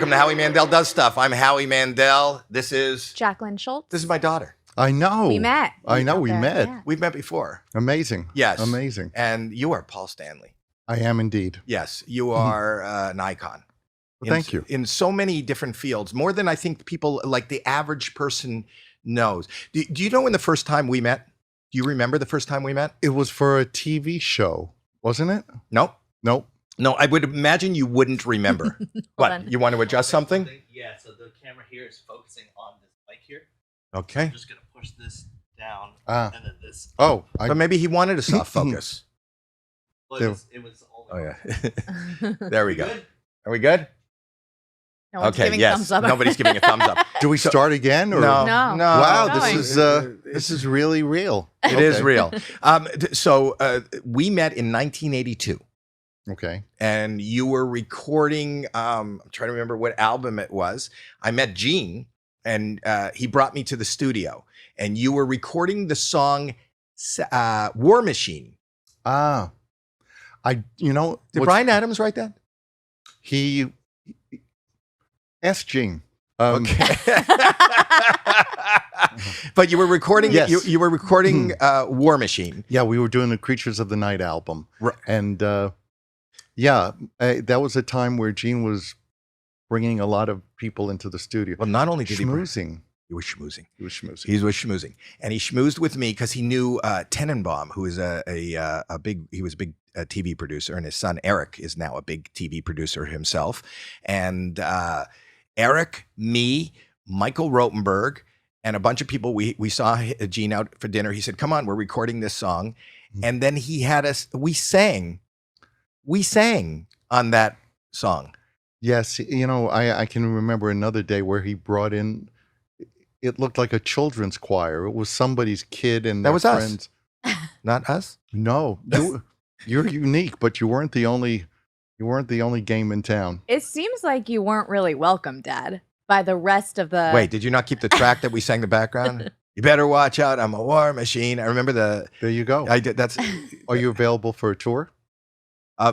Welcome to Howie Mandel Does Stuff. I'm Howie Mandel. This is Jacqueline Schultz. This is my daughter. I know. We met. I know we met. Yeah. We've met before. Amazing. Yes. Amazing. And you are Paul Stanley. I am indeed. Yes, you are an icon. Well, thank you. In so many different fields, more than I think people, like the average person, knows. Do you know when the first time we met? Do you remember the first time we met? It was for a TV show, wasn't it? Nope. Nope. No, I would imagine you wouldn't remember. What? on. You want to adjust something? Yeah, so the camera here is focusing on this mic here. Okay. I'm just going to push this down Ah. and then this. Oh, But maybe he wanted a soft focus. Well, There- it was only. Oh, yeah. There we go. Good? Are we good? No one's Okay, giving yes. thumbs up. Nobody's giving a thumbs up. do we start again? Or? No. No. Wow, Going. this is really real. It is Okay. real. So we met in 1982. Okay. And you were recording, I'm trying to remember what album it was. I met Gene, and he brought me to the studio, and you were recording the song War Machine. Ah, Did what's- Bryan Adams write that? he asked Gene. Okay. But you were recording, Yes. you were recording War Machine. Yeah, we were doing the Creatures of the Night album. Right. And that was a time where Gene was bringing a lot of people into the studio. Well, not only did Schmoozing. he was schmoozing. He was schmoozing. He was schmoozing, and he schmoozed with me because he knew Tenenbaum, who is a big TV producer, and his son Eric is now a big TV producer himself. And Eric, me, Michael Rotenberg, and a bunch of people. We saw Gene out for dinner. He said, "Come on, we're recording this song," and then he had us. We sang on that song. Yes, I can remember another day where he brought in, it looked like a children's choir. It was somebody's kid and That their was us. friends. Not us. No, you're unique, but you weren't the only game in town. It seems like you weren't really welcome, Dad, by the rest of the. Wait, did you not keep the track that we sang the background? You better watch out. I'm a war machine. I remember There you go. I did. That's. Are you available for a tour?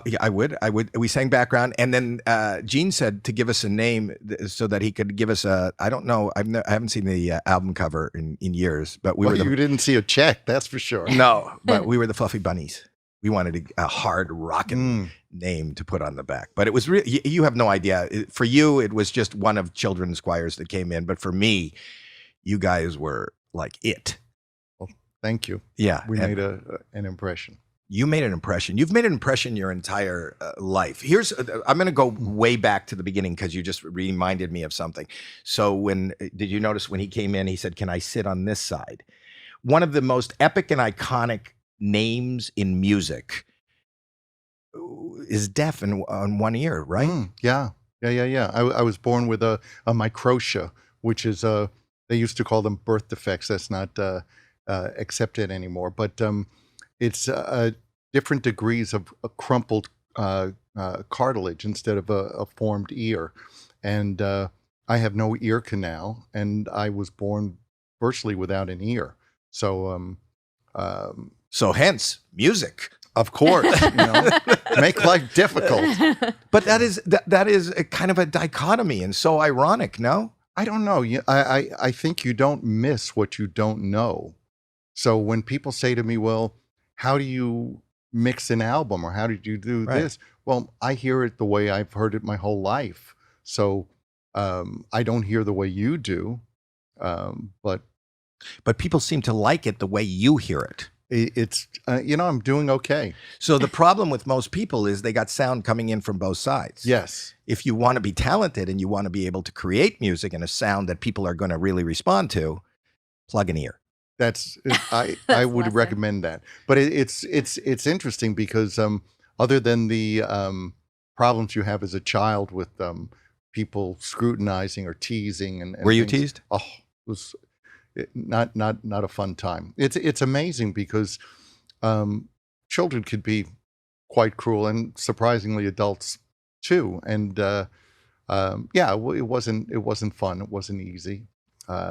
Yeah, I would. We sang background, and then Gene said to give us a name so that he could give us a. I don't know. I haven't seen the album cover in years, but we Well, were you didn't see a check, that's for sure. no, but we were the Fluffy Bunnies. We wanted a hard rockin' name to put on the back, but it was really. You have no idea. For you, it was just one of children's choirs that came in, but for me, you guys were like it. Thank you. Yeah, We and- made an impression. You made an impression. You've made an impression your entire life. Here's, I'm going to go way back to the beginning because you just reminded me of something. So did you notice when he came in, he said, "Can I sit on this side?" One of the most epic and iconic names in music is deaf on one ear, right? Yeah. I was born with a microtia, which is they used to call them birth defects. That's not accepted anymore. But it's different degrees of a crumpled cartilage instead of a formed ear. And I have no ear canal, and I was born virtually without an ear. So, So hence music. of course, make life difficult. But that is a kind of a dichotomy and so ironic, no? I don't know. I think you don't miss what you don't know. So when people say to me, "Well, how do you mix an album, or how did you do Right. this?" Well, I hear it the way I've heard it my whole life. So I don't hear the way you do, but But people seem to like it the way you hear it. it's I'm doing okay. So the problem with most people is they got sound coming in from both sides. Yes, If you want to be talented and you want to be able to create music and a sound that people are going to really respond to, plug an ear. that's I That's would lesson. recommend that. But it's interesting because other than the problems you have as a child with people scrutinizing or teasing and Were you things, teased? Oh, it was not a fun time. It's amazing because children could be quite cruel, and surprisingly adults too. And it wasn't fun. It wasn't easy.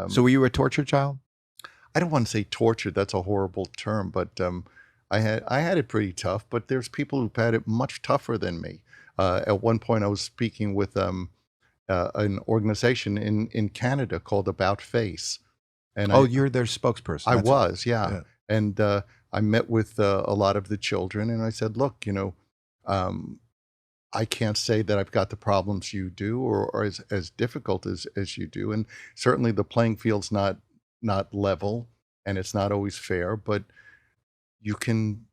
So were you a tortured child? I don't want to say tortured. That's a horrible term, but I had it pretty tough. But there's people who've had it much tougher than me. At one point, I was speaking with an organization in Canada called About Face. And Oh, you're their spokesperson. I That's- was, yeah. yeah. And I met with a lot of the children, and I said, look, um, I can't say that I've got the problems you do, or as difficult as you do. And certainly the playing field's not level, and it's not always fair, but you can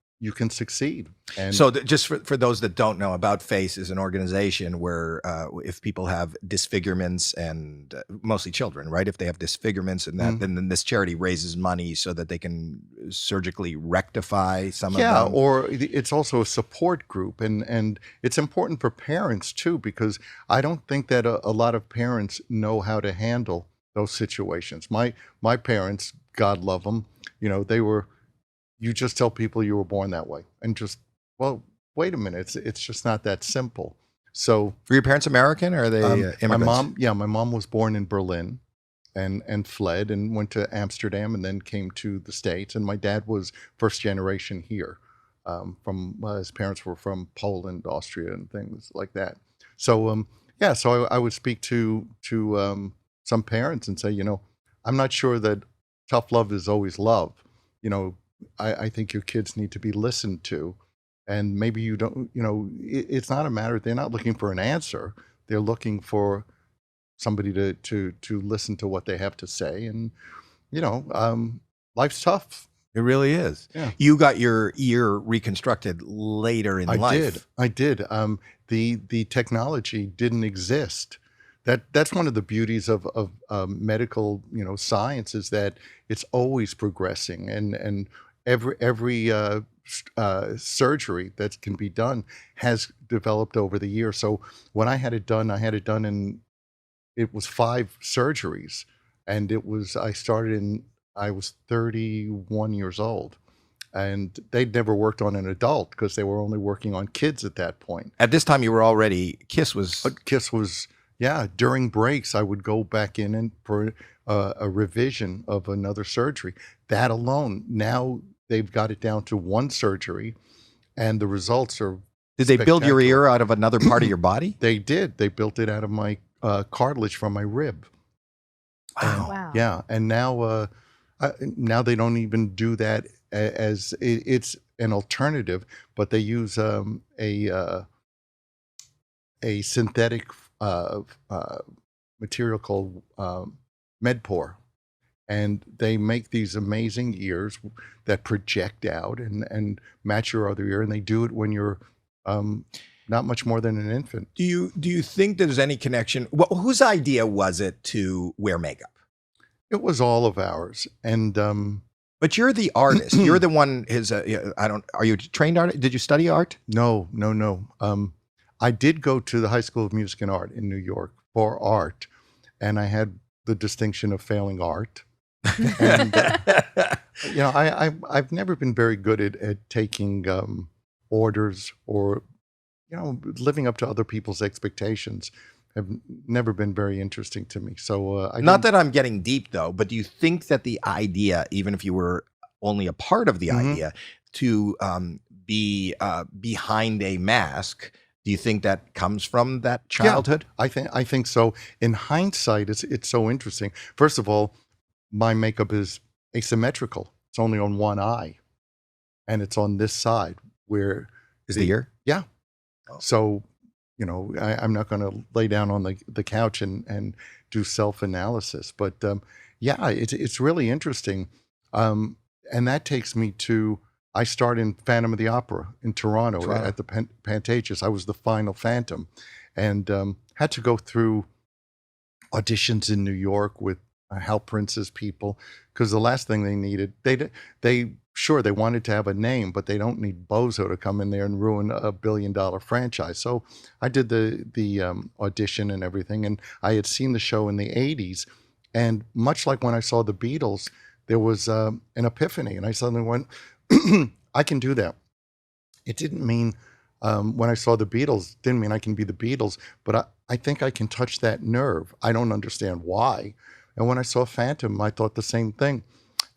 succeed. And So just for those that don't know, About Face is an organization where if people have disfigurements, and mostly children, right? If they have disfigurements and that, then this charity raises money so that they can surgically rectify some of yeah, them. or it's also a support group, and it's important for parents too, because I don't think that a lot of parents know how to handle those situations. My parents, God love them, they were. You just tell people you were born that way, and just, well, wait a minute, it's just not that simple. So Were your parents American, or are they immigrants? my mom was born in Berlin, and fled and went to Amsterdam, and then came to the States. And my dad was first generation here, from his parents were from Poland, Austria, and things like that. So yeah, so I would speak to some parents and say, I'm not sure that tough love is always love. I think your kids need to be listened to, and maybe you don't. It's not a matter. They're not looking for an answer. They're looking for somebody to listen to what they have to say, and life's tough. It really is. Yeah. You got your ear reconstructed later in life. I did. The technology didn't exist. That's one of the beauties of medical science, is that it's always progressing, and every surgery that can be done has developed over the years. So when I had it done in, it was 5 surgeries, and I was 31 years old, and they'd never worked on an adult because they were only working on kids at that point. At this time, you were already KISS was. Yeah, during breaks, I would go back in and for a revision of another surgery. That alone, now they've got it down to 1 surgery, and the results are. Did they build your spectacular. ear out of another part of your body? They did. They built it out of my cartilage from my rib. Wow. Wow. Yeah, and now they don't even do that as it's an alternative, but they use a synthetic material called Medpor, and they make these amazing ears that project out and match your other ear, and they do it when you're not much more than an infant. Do you think there's any connection? Well, whose idea was it to wear makeup? It was all of ours, and But you're the artist. You're the one. Are you a trained artist? Did you study art? no. I did go to the High School of Music and Art in New York for art, and I had the distinction of failing art. And I've never been very good at taking orders, or living up to other people's expectations. Have never been very interesting to me. So Not that I'm getting deep though, but do you think that the idea, even if you were only a part of the idea, to be behind a mask, do you think that comes from that childhood? I think so. In hindsight, it's so interesting. First of all, my makeup is asymmetrical. It's only on one eye, and it's on this side where Is the ear? Yeah. Oh. So, I'm not going to lay down on the couch and do self-analysis. But yeah, it's really interesting. And that takes me to, I started in Phantom of the Opera in Toronto. At the Pantages. I was the final Phantom, and had to go through auditions in New York with Hal Prince's people, because the last thing they needed, they wanted to have a name, but they don't need Bozo to come in there and ruin a $1 billion franchise. So I did the audition and everything, and I had seen the show in the 80s, and much like when I saw the Beatles, there was an epiphany, and I suddenly went, I can do that. It didn't mean when I saw the Beatles, didn't mean I can be the Beatles, but I think I can touch that nerve. I don't understand why. And when I saw Phantom, I thought the same thing.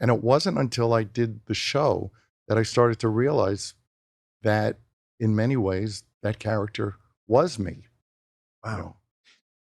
And it wasn't until I did the show that I started to realize that in many ways, that character was me. Wow.